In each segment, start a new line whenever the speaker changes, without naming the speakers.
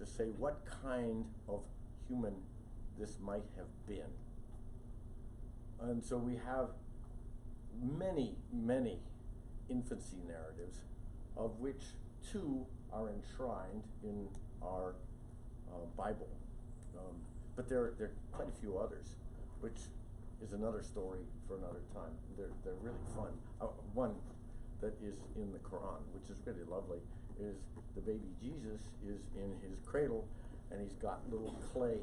to say what kind of human this might have been. And so we have many, many infancy narratives, of which 2 are enshrined in our Bible. But there are quite a few others, which is another story for another time. They're really fun. One that is in the Quran, which is really lovely, is the baby Jesus is in his cradle, and he's got little clay,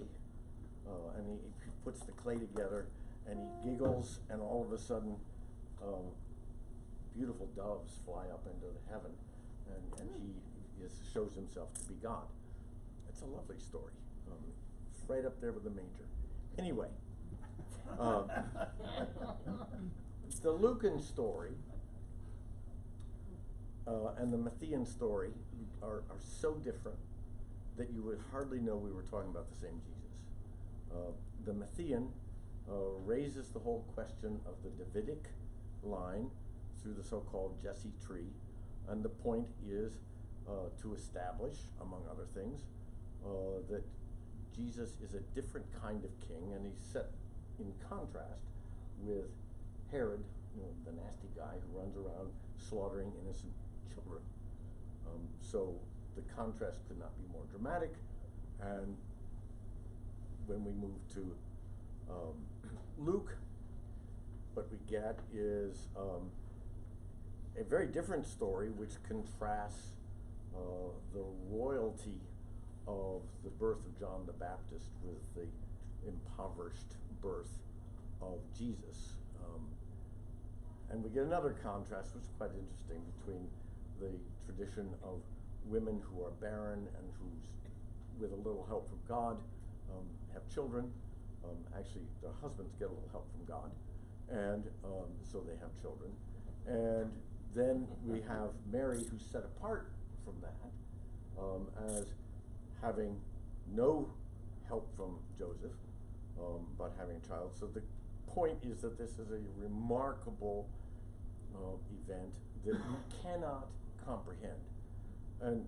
and he puts the clay together, and he giggles, and all of a sudden, beautiful doves fly up into the heaven, and he shows himself to be God. It's a lovely story. It's right up there with the manger. Anyway, the Lucan story and the Matthean story are so different that you would hardly know we were talking about the same Jesus. The Matthean raises the whole question of the Davidic line through the so-called Jesse tree, and the point is to establish, among other things, that Jesus is a different kind of king, and he's set in contrast with Herod, the nasty guy who runs around slaughtering innocent children. So the contrast could not be more dramatic, and when we move to Luke, what we get is a very different story which contrasts the royalty of the birth of John the Baptist with the impoverished birth of Jesus. And we get another contrast, which is quite interesting, between the tradition of women who are barren and who's, with a little help from God, have children. Actually, their husbands get a little help from God, and so they have children. And then we have Mary, who's set apart from that, as having no help from Joseph, but having a child. So the point is that this is a remarkable event that we cannot comprehend. And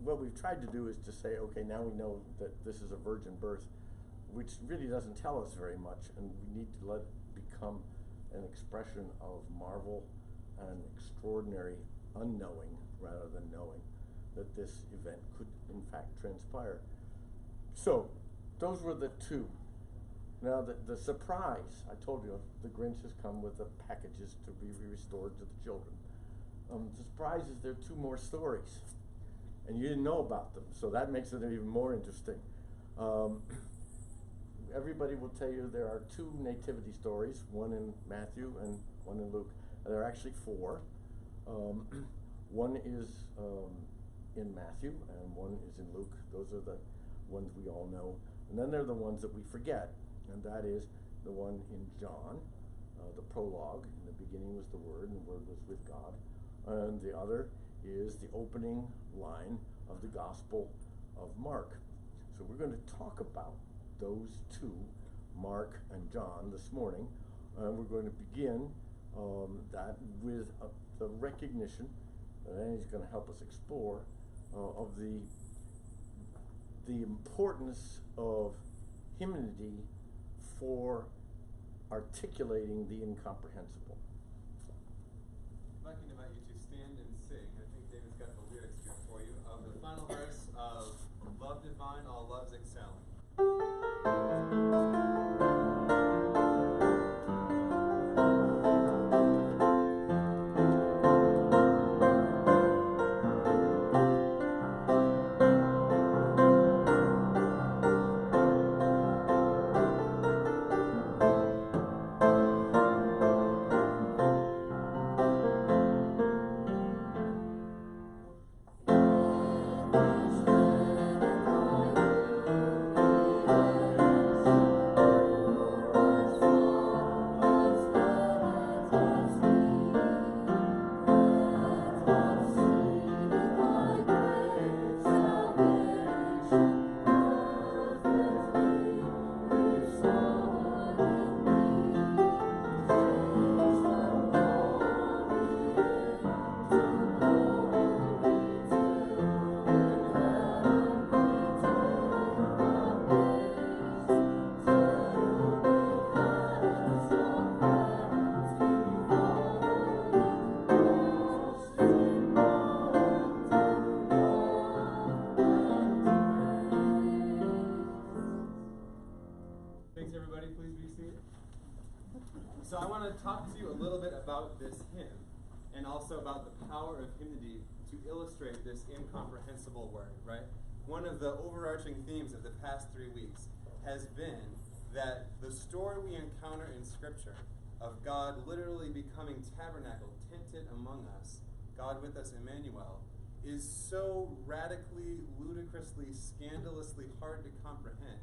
what we've tried to do is to say, okay, now we know that this is a virgin birth, which really doesn't tell us very much, and we need to let it become an expression of marvel and extraordinary unknowing rather than knowing that this event could in fact transpire. So those were the 2. Now the surprise, I told you, the Grinch has come with the packages to be restored to the children. The surprise is there are 2 more stories, and you didn't know about them, so that makes it even more interesting. Everybody will tell you there are 2 nativity stories, one in Matthew and one in Luke. There are actually 4. One is in Matthew and one is in Luke. Those are the ones we all know. And then there are the ones that we forget, and that is the one in John, the prologue. In the beginning was the Word, and the Word was with God. And the other is the opening line of the Gospel of Mark. So we're going to talk about those 2, Mark and John, this morning. We're going to begin that with the recognition, and then he's going to help us explore, of the importance of hymnody for articulating the incomprehensible.
If I can invite you to stand and sing. I think David's got the lyrics here for you of the final verse of Love Divine, All Loves Excelling.
Thank you.
want to talk to you a little bit about this hymn and also about the power of hymnody to illustrate this incomprehensible word, right? One of the overarching themes of the past 3 weeks has been that the story we encounter in Scripture of God literally becoming tabernacle, tented among us, God with us, Emmanuel, is so radically, ludicrously, scandalously hard to comprehend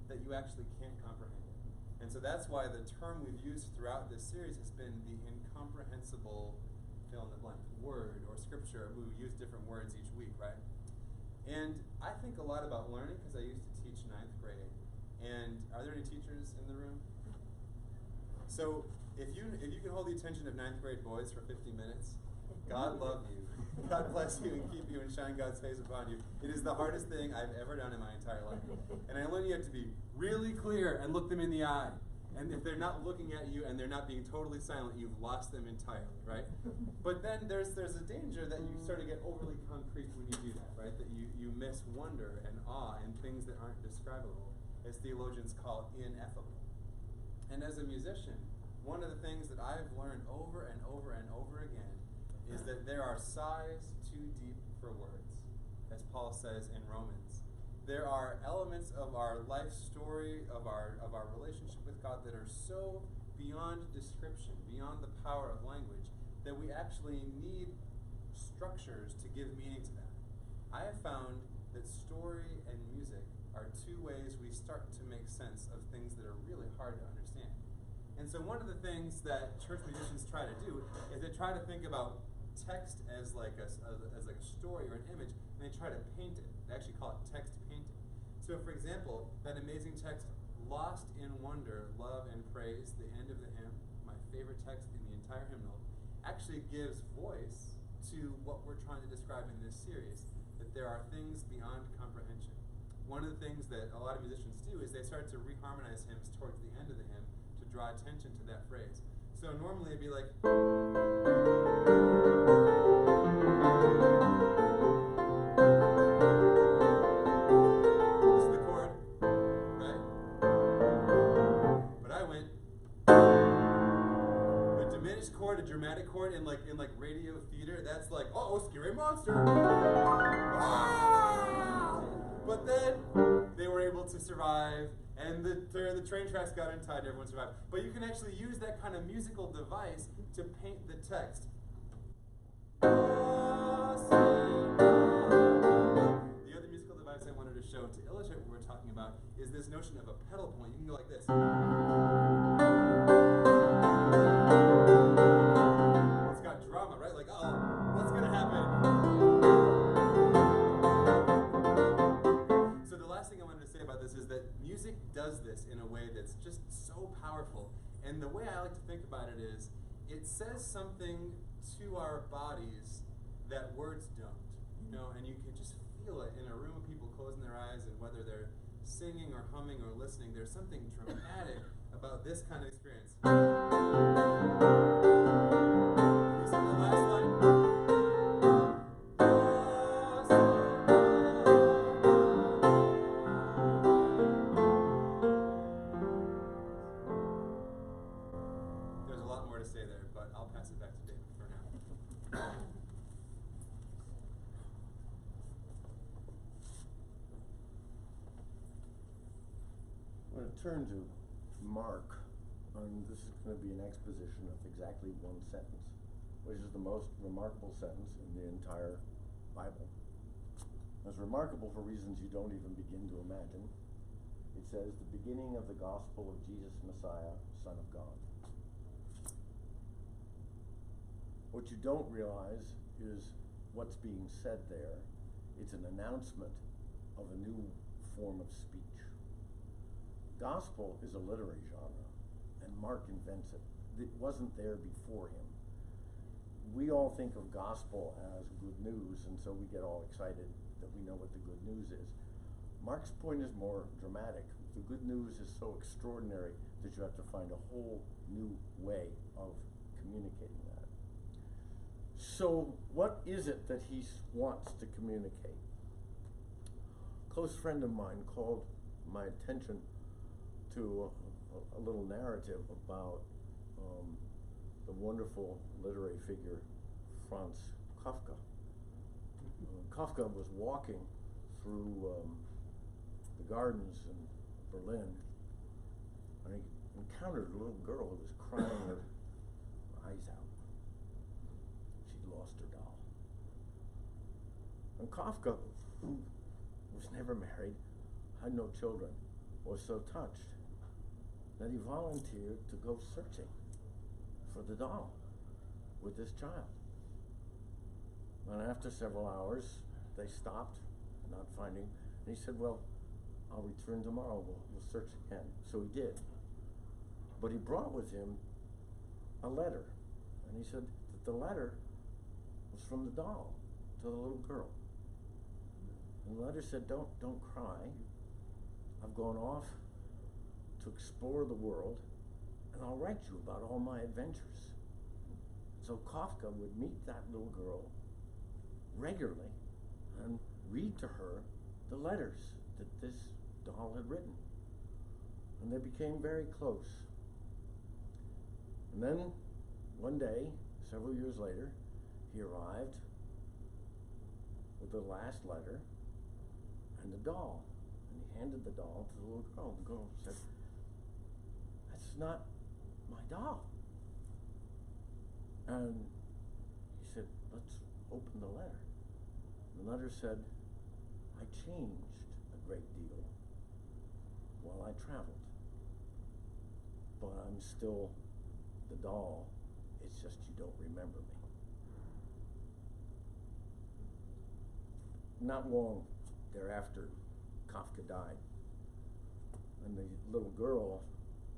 that you actually can't comprehend it. And so that's why the term we've used throughout this series has been the incomprehensible fill in the blank word or scripture. We use different words each week, right? And I think a lot about learning because I used to teach 9th grade. And are there any teachers in the room? So if you can hold the attention of 9th grade boys for 50 minutes, God love you. God bless you and keep you and shine God's face upon you. It is the hardest thing I've ever done in my entire life. And I learned you have to be really clear and look them in the eye. And if they're not looking at you and they're not being totally silent, you've lost them entirely, right? But then there's a danger that you sort of get overly concrete when you do that, right? That you miss wonder and awe and things that aren't describable, as theologians call ineffable. And as a musician, one of the things that I've learned over and over and over again is that there are sighs too deep for words, as Paul says in Romans. There are elements of our life story, of our relationship with God that are so beyond description, beyond the power of language, that we actually need structures to give meaning to that. I have found that story and music are two ways we start to make sense of things that are really hard to understand. And so one of the things that church musicians try to do is they try to think about text as like a story or an image, and they try to paint it. They actually call it text painting. So for example, that amazing text, "Lost in wonder, love and praise," the end of the hymn, my favorite text in the entire hymnal, actually gives voice to what we're trying to describe in this series, that there are things beyond comprehension. One of the things that a lot of musicians do is they start to reharmonize hymns towards the end of the hymn to draw attention to that phrase. So normally it'd be like, this is the chord, right? But I went a diminished chord, a dramatic chord in like radio theater. That's like, oh, scary monster. Ah! But then they were able to survive, and the train tracks got untied, and everyone survived. But you can actually use that kind of musical device to paint the text. The other musical device I wanted to show to illustrate what we're talking about is this notion of a pedal point. You can go like this. It's got drama, right? Like, uh-oh, what's going to happen? So the last thing I wanted to say about this is that music does this in a way that's just so powerful. And the way I like to think about it is, it says something to our bodies that words don't, you know, and you can just feel it in a room of people closing their eyes, and whether they're singing or humming or listening, there's something dramatic about this kind of experience. You see the last line? There's a lot more to say there, but I'll pass it back to David for now.
I'm going to turn to Mark, and this is going to be an exposition of exactly one sentence, which is the most remarkable sentence in the entire Bible. It's remarkable for reasons you don't even begin to imagine. It says, "The beginning of the gospel of Jesus Messiah, Son of God." What you don't realize is what's being said there. It's an announcement of a new form of speech. Gospel is a literary genre, and Mark invents it. It wasn't there before him. We all think of gospel as good news, and so we get all excited that we know what the good news is. Mark's point is more dramatic. The good news is so extraordinary that you have to find a whole new way of communicating that. So what is it that he wants to communicate? A close friend of mine called my attention to a little narrative about the wonderful literary figure Franz Kafka. Kafka was walking through the gardens in Berlin, and he encountered a little girl who was crying her eyes out. She'd lost her doll. And Kafka, who was never married, had no children, was so touched that he volunteered to go searching for the doll with this child. And after several hours, they stopped, not finding, and he said, well, I'll return tomorrow, we'll search again. So he did. But he brought with him a letter, and he said that the letter was from the doll to the little girl. And the letter said, don't cry. I've gone off to explore the world, and I'll write you about all my adventures. So Kafka would meet that little girl regularly and read to her the letters that this doll had written. And they became very close. And then one day, several years later, he arrived with the last letter and the doll. And he handed the doll to the little girl. The girl said, that's not my doll. And he said, let's open the letter. The letter said, I changed a great deal while I traveled, but I'm still the doll. It's just you don't remember me. Not long thereafter, Kafka died, and the little girl,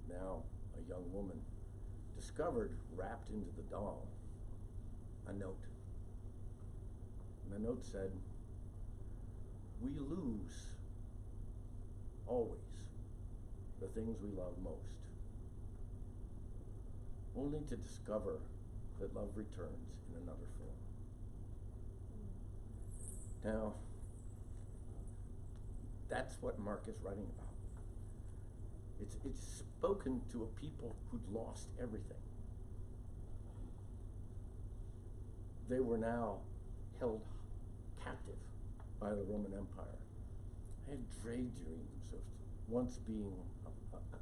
now a young woman, discovered wrapped into the doll a note. And the note said, we lose always the things we love most, only to discover that love returns in another form. Now, that's what Mark is writing about. It's spoken to a people who'd lost everything. They were now held captive by the Roman Empire. They had daydreams of once being a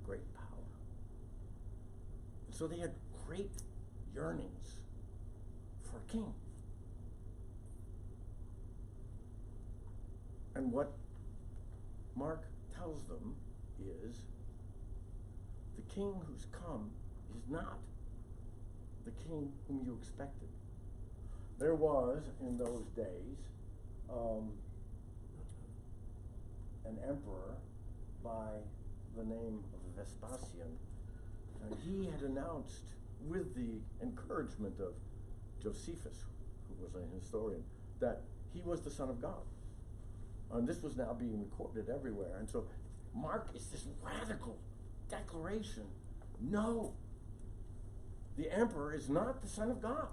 great power. And so they had great yearnings for a king. And what Mark tells them is the king who's come is not the king whom you expected. There was, in those days, an emperor by the name of Vespasian, and he had announced, with the encouragement of Josephus, who was a historian, that he was the Son of God. And this was now being recorded everywhere. And so Mark is this radical declaration. No, the emperor is not the Son of God.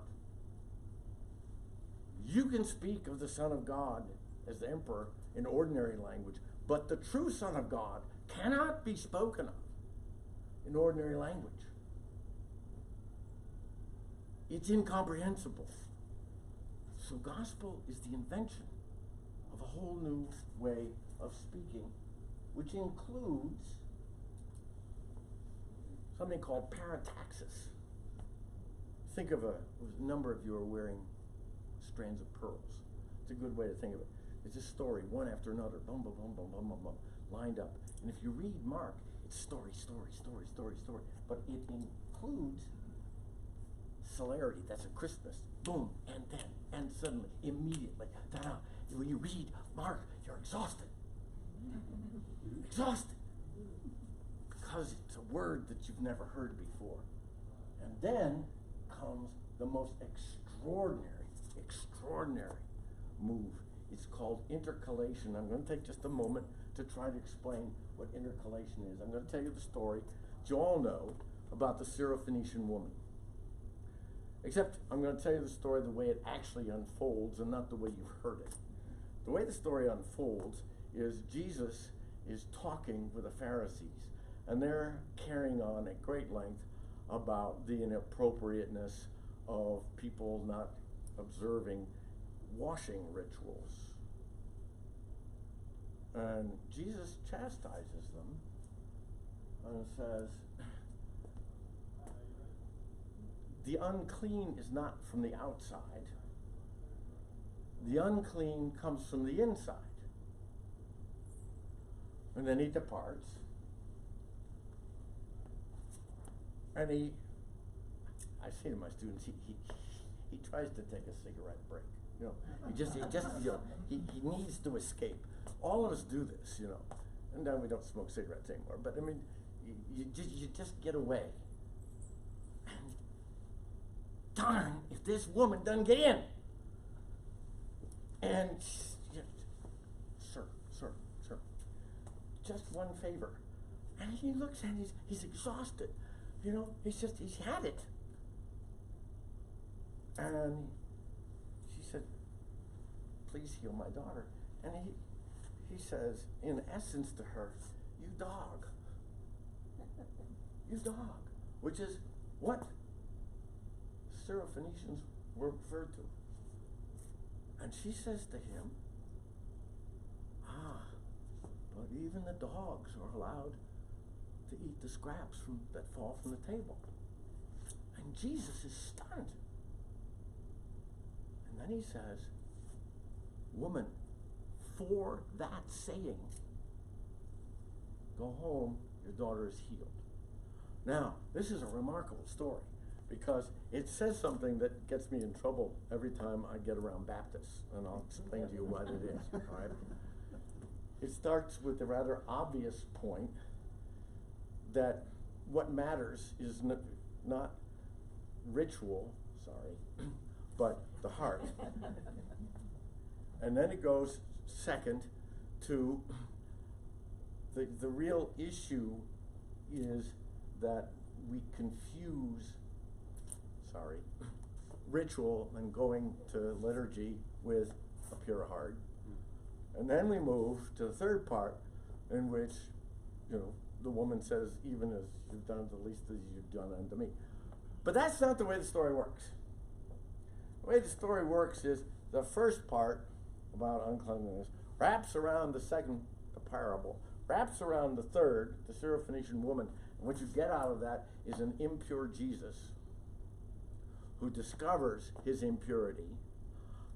You can speak of the Son of God as the emperor in ordinary language, but the true Son of God cannot be spoken of in ordinary language. It's incomprehensible. So gospel is the invention of a whole new way of speaking, which includes something called parataxis. Think of a number of you are wearing strands of pearls. It's a good way to think of it. It's a story, one after another, boom, boom, boom, boom, boom, boom, boom, lined up. And if you read Mark, it's story, story, story, story, story. But it includes celerity. That's a crispness. Boom, and then, and suddenly, immediately. Ta-da. When you read Mark, you're exhausted. Exhausted. Because it's a word that you've never heard before. And then comes the most extraordinary move. It's called intercalation. I'm going to take just a moment to try to explain what intercalation is. I'm going to tell you the story that you all know about the Syrophoenician woman. Except I'm going to tell you the story the way it actually unfolds and not the way you've heard it. The way the story unfolds is Jesus is talking with the Pharisees, and they're carrying on at great length about the inappropriateness of people not observing washing rituals. And Jesus chastises them and says, the unclean is not from the outside. The unclean comes from the inside. And then he departs. And I say to my students, he tries to take a cigarette break. You know, he needs to escape. All of us do this, you know. And then we don't smoke cigarettes anymore. But I mean, you just get away. And darn, if this woman doesn't get in. And sir, just one favor. And he looks and he's exhausted. You know, he's had it. And she said, please heal my daughter. And he says, in essence to her, you dog. You dog. Which is what Syrophoenicians were referred to. And she says to him, but even the dogs are allowed to eat the scraps that fall from the table. And Jesus is stunned. And then he says, woman, for that saying, go home, your daughter is healed. Now, this is a remarkable story because it says something that gets me in trouble every time I get around Baptists, and I'll explain to you what it is, all right? It starts with the rather obvious point that what matters is not ritual, but the heart. And then it goes second to the real issue is that we confuse ritual and going to liturgy with a pure heart. And then we move to the third part in which, you know, the woman says, even as you've done it, the least as you've done unto me. But that's not the way the story works. The way the story works is the first part about uncleanliness wraps around the second, the parable, wraps around the third, the Syrophoenician woman. And what you get out of that is an impure Jesus who discovers his impurity.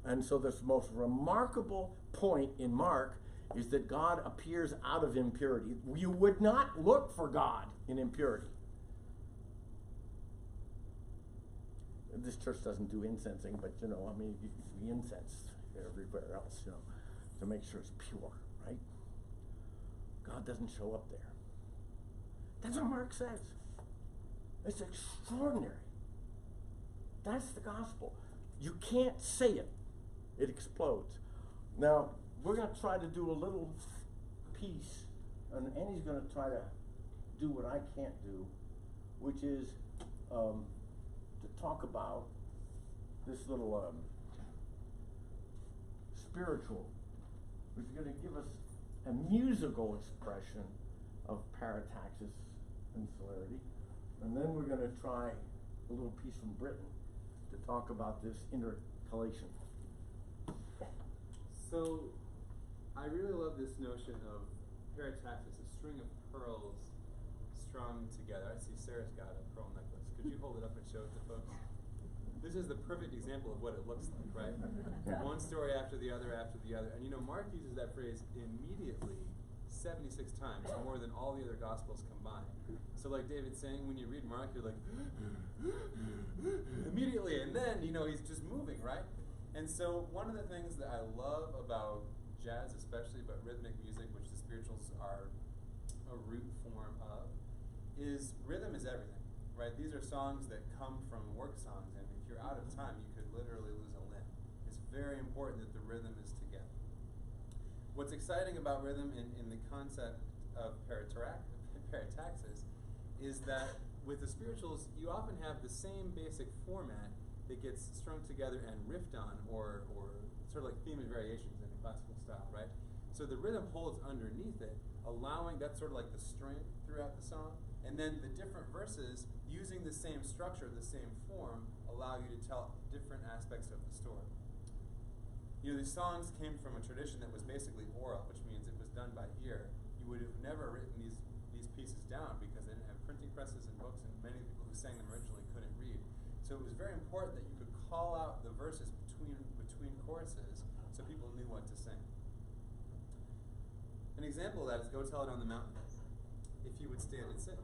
And so this most remarkable point in Mark is that God appears out of impurity. You would not look for God in impurity. This church doesn't do incensing, but you know, I mean, we incense everywhere else, you know, to make sure it's pure, right? God doesn't show up there. That's what Mark says. It's extraordinary. That's the gospel. You can't say it. It explodes. Now, we're going to try to do a little piece, and Annie's going to try to do what I can't do, which is to talk about this little spiritual, which is going to give us a musical expression of parataxis and celerity. And then we're going to try a little piece from Britain to talk about this intercalation.
So, I really love this notion of parataxis, a string of pearls strung together. I see Sarah's got a pearl necklace. Could you hold it up and show it to folks? This is the perfect example of what it looks like, right? One story after the other after the other. And you know, Mark uses that phrase immediately 76 times, more than all the other Gospels combined. So like David's saying, when you read Mark, you're like, immediately, and then, you know, he's just moving, right? And so one of the things that I love about jazz especially, but rhythmic music, which the spirituals are a root form of, is rhythm is everything, right? These are songs that come from work songs, and if you're out of time, you could literally lose a limb. It's very important that the rhythm is together. What's exciting about rhythm in the concept of parataxis is that with the spirituals, you often have the same basic format that gets strung together and riffed on, or sort of like theme and variations in a classical style, right? So the rhythm holds underneath it, allowing, that's sort of like the strength throughout the song, And then the different verses, using the same structure, the same form, allow you to tell different aspects of the story. You know, these songs came from a tradition that was basically oral, which means it was done by ear. You would have never written these pieces down because they didn't have printing presses and books, and many people who sang them originally couldn't read. So it was very important that you could call out the verses between choruses so people knew what to sing. An example of that is Go Tell It on the Mountain. If you would stand and sing.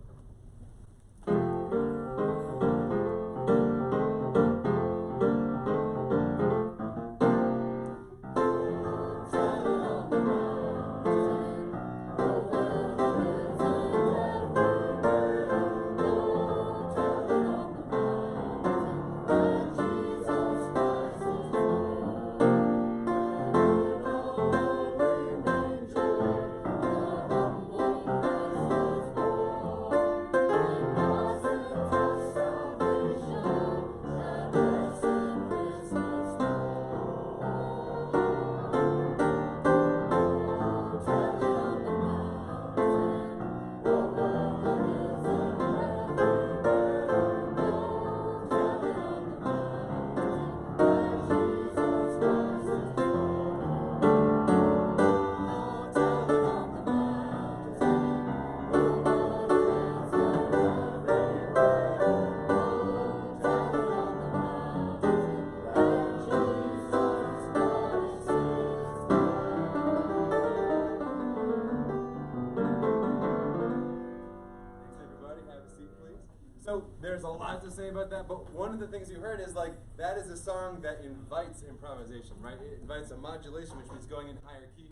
So there's a lot to say about that, but one of the things you heard is like, that is a song that invites improvisation, right? It invites a modulation, which means going in higher key.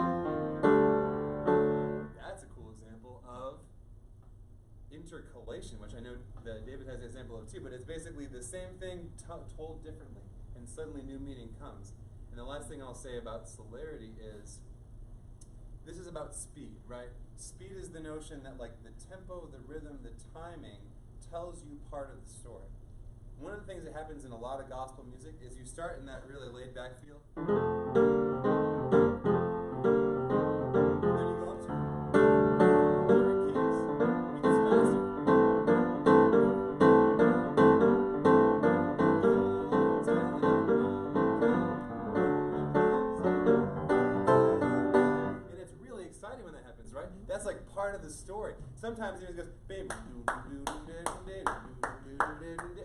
That's a cool example of intercalation, which I know that David has an example of too, but it's basically the same thing told differently, and suddenly new meaning comes. And the last thing I'll say about celerity is, this is about speed, right? Speed is the notion that like the tempo, the rhythm, the timing tells you part of the story. One of the things that happens in a lot of gospel music is you start in that really laid back feel, and then you go up to different keys. It gets faster. And it's really exciting when that happens, right? That's like part of the story. Sometimes it goes, baby.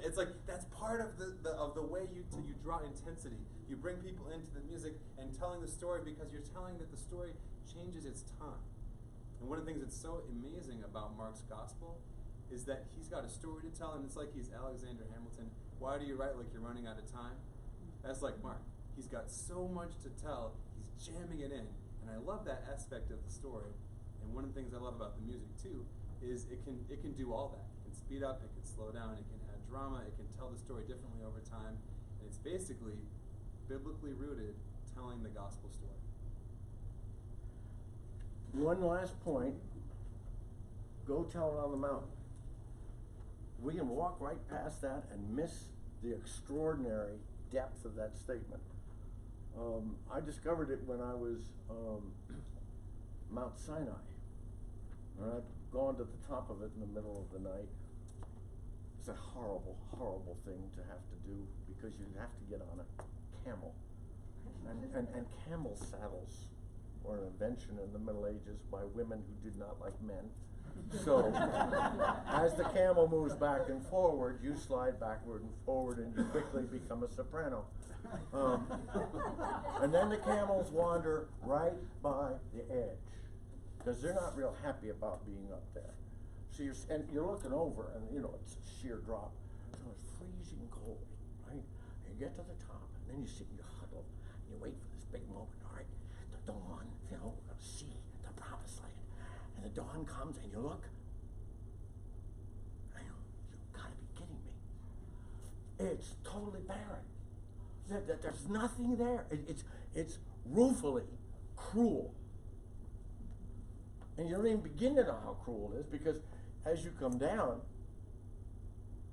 It's like that's part of the way you draw intensity. You bring people into the music and telling the story because you're telling that the story changes its time. And one of the things that's so amazing about Mark's gospel is that he's got a story to tell, and it's like he's Alexander Hamilton. Why do you write like you're running out of time? That's like Mark. He's got so much to tell. He's jamming it in, and I love that aspect of the story. And one of the things I love about the music too is it can do all that. It can speed up, it can slow down, it can add drama, it can tell the story differently over time, and it's basically biblically rooted, telling the gospel story.
One last point, Go Tell It on the Mountain. We can walk right past that and miss the extraordinary depth of that statement. I discovered it when I was Mount Sinai. And I'd gone to the top of it in the middle of the night. It's a horrible, horrible thing to have to do because you have to get on a camel. And camel saddles were an invention in the Middle Ages by women who did not like men. So as the camel moves back and forward, you slide backward and forward and you quickly become a soprano. And then the camels wander right by the edge because they're not real happy about being up there. So you're looking over and you know it's a sheer drop. So it's freezing cold, right? You get to the top and then you sit in your huddle and you wait for this big moment, all right? The dawn, you know, we're gonna see the promised land. And the dawn comes and you look, and you've gotta be kidding me. It's totally barren. There's nothing there. It's ruefully cruel. And you don't even begin to know how cruel it is because as you come down,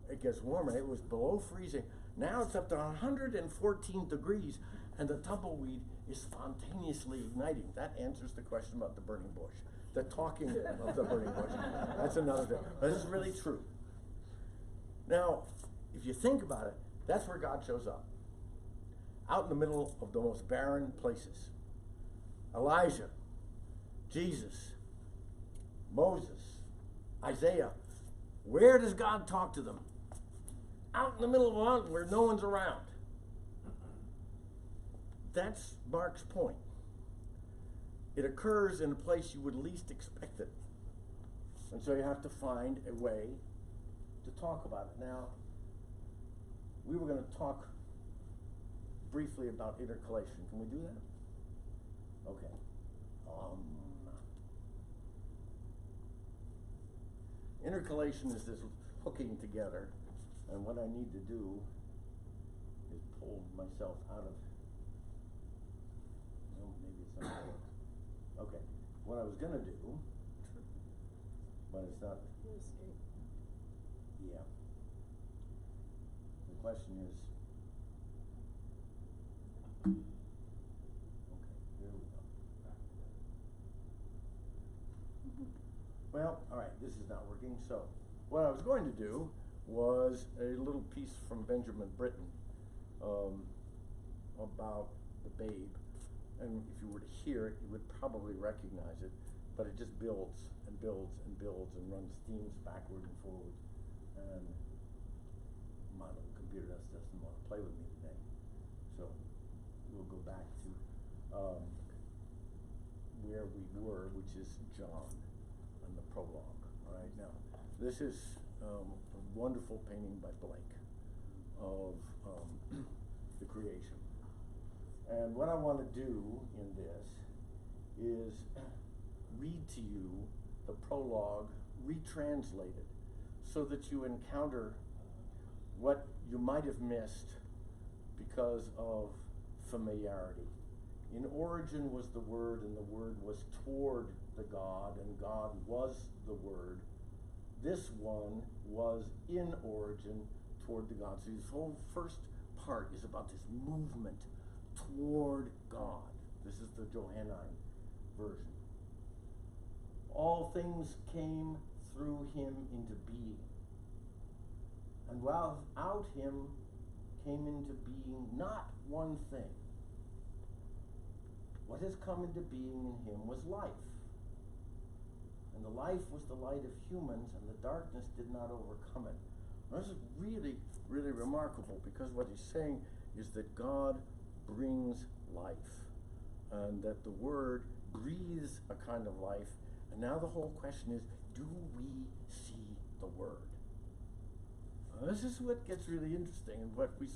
it gets warmer. It was below freezing. Now it's up to 114 degrees and the tumbleweed is spontaneously igniting. That answers the question about the burning bush. the talking of the burning bush. That's another thing. This is really true. Now, if you think about it, that's where God shows up. Out in the middle of the most barren places. Elijah, Jesus, Moses, Isaiah. Where does God talk to them? Out in the middle of a mountain where no one's around. That's Mark's point. It occurs in a place you would least expect it. And so you have to find a way to talk about it. Now, we were going to talk briefly about intercalation. Can we do that? Okay. Intercalation is this hooking together, and what I need to do is pull myself out of. Well, maybe it's not going to work. Okay. What I was going to do, but it's not. Yeah. The question is. Okay, here we go. Well, all right, this is not working. So, what I was going to do was a little piece from Benjamin Britten about the babe. And if you were to hear it, you would probably recognize it. But it just builds and builds and builds and runs themes backward and forward. And my little computer doesn't want to play with me today. So we'll go back to where we were, which is John and the prologue. All right, now this is a wonderful painting by Blake of the creation. And what I want to do in this is read to you the prologue retranslated so that you encounter what you might have missed because of familiarity. In origin was the Word, and the Word was toward the God, and God was the Word. This one was in origin toward the God. So this whole first part is about this movement toward God. This is the Johannine version. All things came through him into being. And without him came into being not one thing. What has come into being in him was life. And the life was the light of humans, and the darkness did not overcome it. Now, this is really, really remarkable, because what he's saying is that God brings life, and that the Word breathes a kind of life. And now the whole question is, do we see the Word? This is what gets really interesting, and what we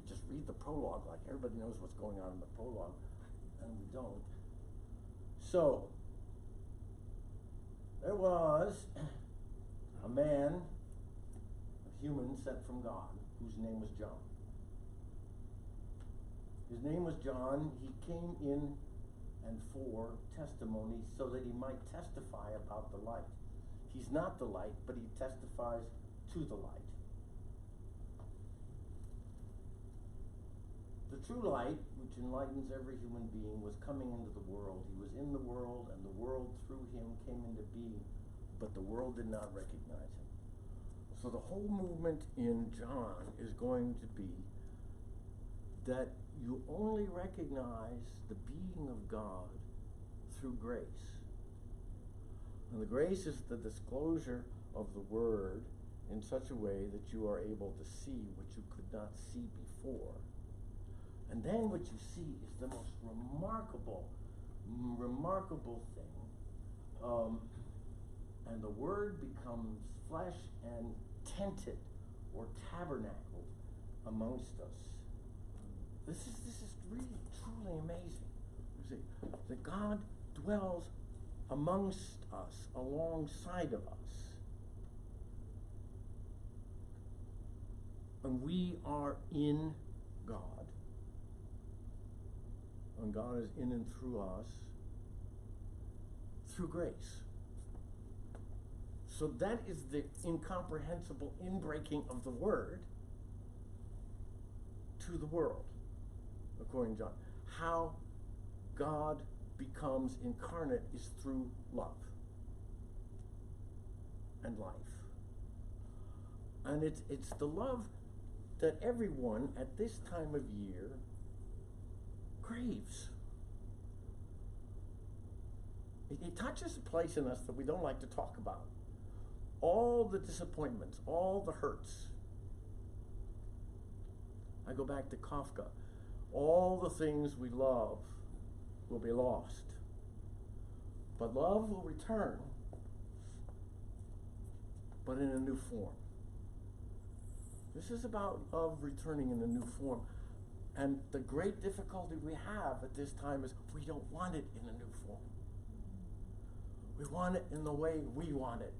just read the prologue like everybody knows what's going on in the prologue, and we don't. So, there was a man, a human sent from God, whose name was John. His name was John. He came in and for testimony, so that he might testify about the light. He's not the light, but he testifies to the light. The true light, which enlightens every human being, was coming into the world. He was in the world, and the world through him came into being, but the world did not recognize him. So the whole movement in John is going to be that you only recognize the being of God through grace. And the grace is the disclosure of the Word in such a way that you are able to see what you could not see before. And then what you see is the most remarkable thing. And the Word becomes flesh and tented or tabernacled amongst us. This is really, truly amazing. You see, that God dwells amongst us, alongside of us. And we are in God. And God is in and through us through grace. So that is the incomprehensible inbreaking of the Word to the world, according to John. How God becomes incarnate is through love and life. And it's the love that everyone at this time of year craves. It touches a place in us that we don't like to talk about. All the disappointments, all the hurts. I go back to Kafka. All the things we love will be lost, but love will return, but in a new form. This is about love returning in a new form. And the great difficulty we have at this time is we don't want it in a new form. We want it in the way we want it,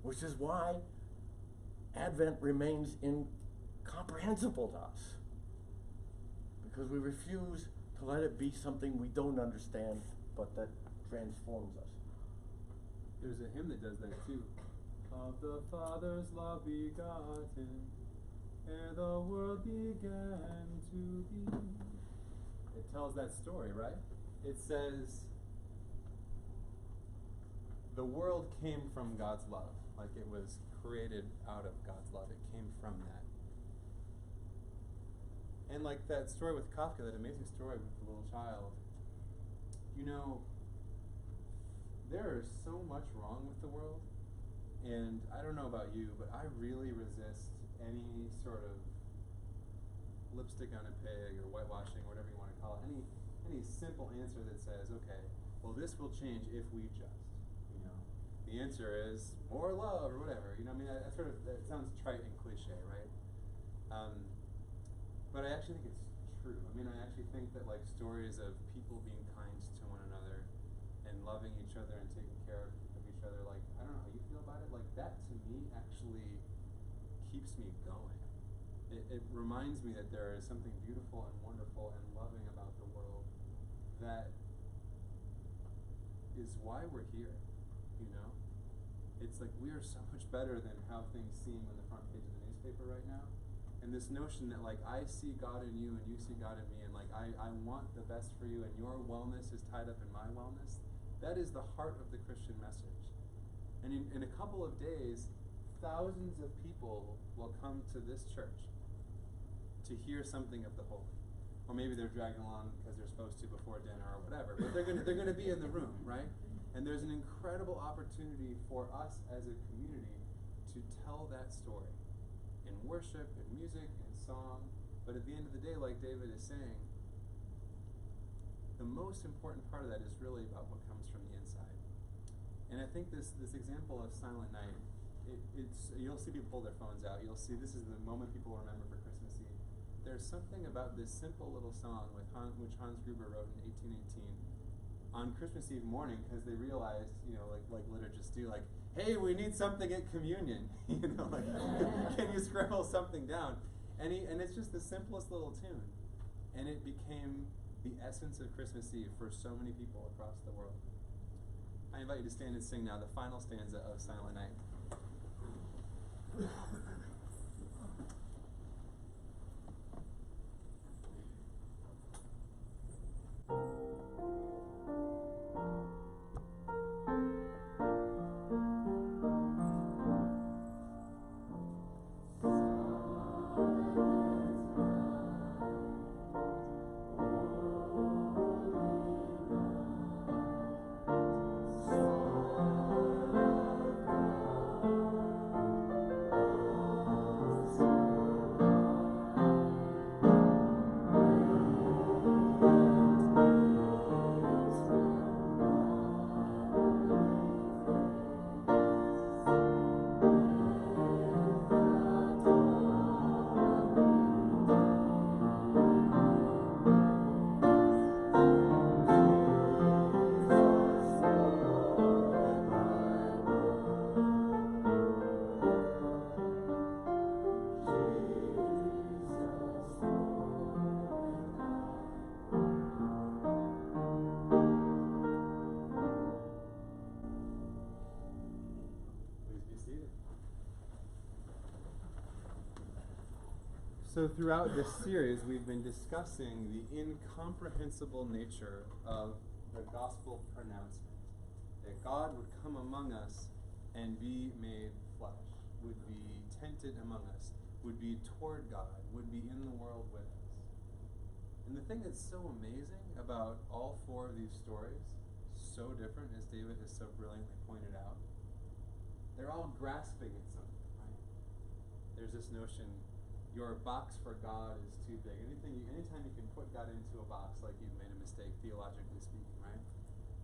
which is why Advent remains incomprehensible to us, because we refuse to let it be something we don't understand, but that transforms us.
There's a hymn that does that too. Of the Father's love begotten, ere the world began to be. It tells that story, right? It says, the world came from God's love. Like it was created out of God's love. It came from that. And like that story with Kafka, that amazing story with the little child, you know, there is so much wrong with the world. And I don't know about you, but I really resist any sort of lipstick on a pig or whitewashing, or whatever you want to call it. Any simple answer that says, okay, well, this will change if we just, you know. The answer is more love or whatever. You know, I mean, that sounds trite and cliche, right? But I actually think it's true. I mean, I actually think that like stories of people being kind to one another and loving each other and taking care of each other, like, I don't know how you feel about it, like that to me actually keeps me going. It reminds me that there is something beautiful and wonderful and loving about the world that is why we're here, you know? It's like we are so much better than how things seem on the front page of the newspaper right now. And this notion that like I see God in you and you see God in me, and like I want the best for you and your wellness is tied up in my wellness, that is the heart of the Christian message. And in a couple of days, thousands of people will come to this church to hear something of the holy. Or maybe they're dragging along because they're supposed to before dinner or whatever. But they're gonna be in the room, right? And there's an incredible opportunity for us as a community to tell that story in worship, in music, in song. But at the end of the day, like David is saying, the most important part of that is really about what comes from the inside. And I think this example of Silent Night, it's you'll see people pull their phones out. You'll see this is the moment people remember for Christmas Eve. There's something about this simple little song which Hans Gruber wrote in 1818 on Christmas Eve morning, because they realized, you know, like liturgists do, like, hey, we need something at communion. You know, like, can you scribble something down? And it's just the simplest little tune, and it became the essence of Christmas Eve for so many people across the world. I invite you to stand and sing now the final stanza of Silent Night. So throughout this series, we've been discussing the incomprehensible nature of the gospel pronouncement, that God would come among us and be made flesh, would be tented among us, would be toward God, would be in the world with us. And the thing that's so amazing about all four of these stories, so different as David has so brilliantly pointed out, they're all grasping at something, right? There's this notion, your box for God is too big. Anytime you can put God into a box, like you've made a mistake, theologically speaking, right?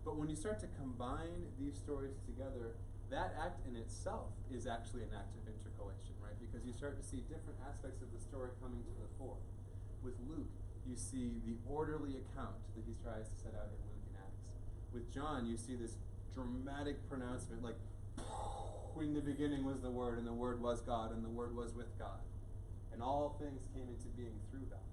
But when you start to combine these stories together, that act in itself is actually an act of intercalation, right? Because you start to see different aspects of the story coming to the fore. With Luke, you see the orderly account that he tries to set out in Luke and Acts. With John, you see this dramatic pronouncement, like, in the beginning was the Word, and the Word was God, and the Word was with God. And all things came into being through God.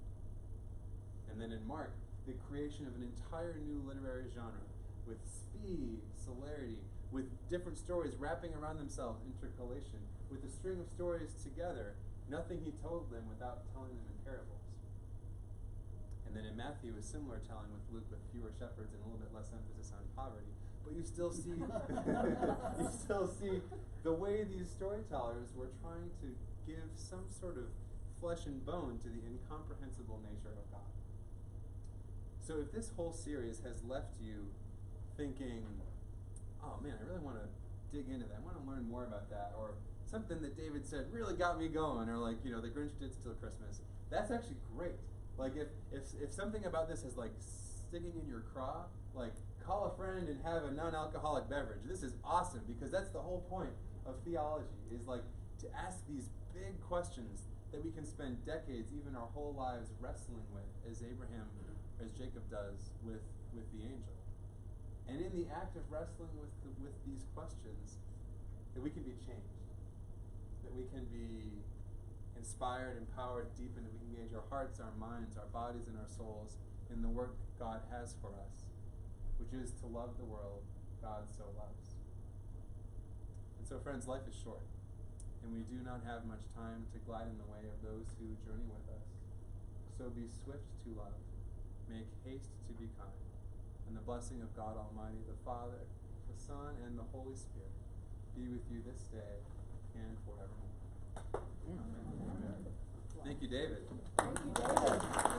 And then in Mark, the creation of an entire new literary genre with speed, celerity, with different stories wrapping around themselves, intercalation, with a string of stories together, nothing he told them without telling them in parables. And then in Matthew, a similar telling with Luke, with fewer shepherds and a little bit less emphasis on poverty. But you still see the way these storytellers were trying to give some sort of flesh and bone to the incomprehensible nature of God. So if this whole series has left you thinking, oh man, I really want to dig into that, I want to learn more about that, or something that David said really got me going, or like, the Grinch did steal Christmas, that's actually great. Like if something about this is like sticking in your craw, like call a friend and have a non-alcoholic beverage. This is awesome, because that's the whole point of theology, is like to ask these big questions that we can spend decades, even our whole lives, wrestling with, as Jacob does with the angel. And in the act of wrestling with these questions, that we can be changed, that we can be inspired, empowered, deepened, that we can engage our hearts, our minds, our bodies, and our souls in the work God has for us, which is to love the world God so loves. And so, friends, life is short, and we do not have much time to glide in the way of those who journey with us. So be swift to love, make haste to be kind, and the blessing of God Almighty, the Father, the Son, and the Holy Spirit be with you this day and forevermore. Amen. Thank you, David.
Thank you, David.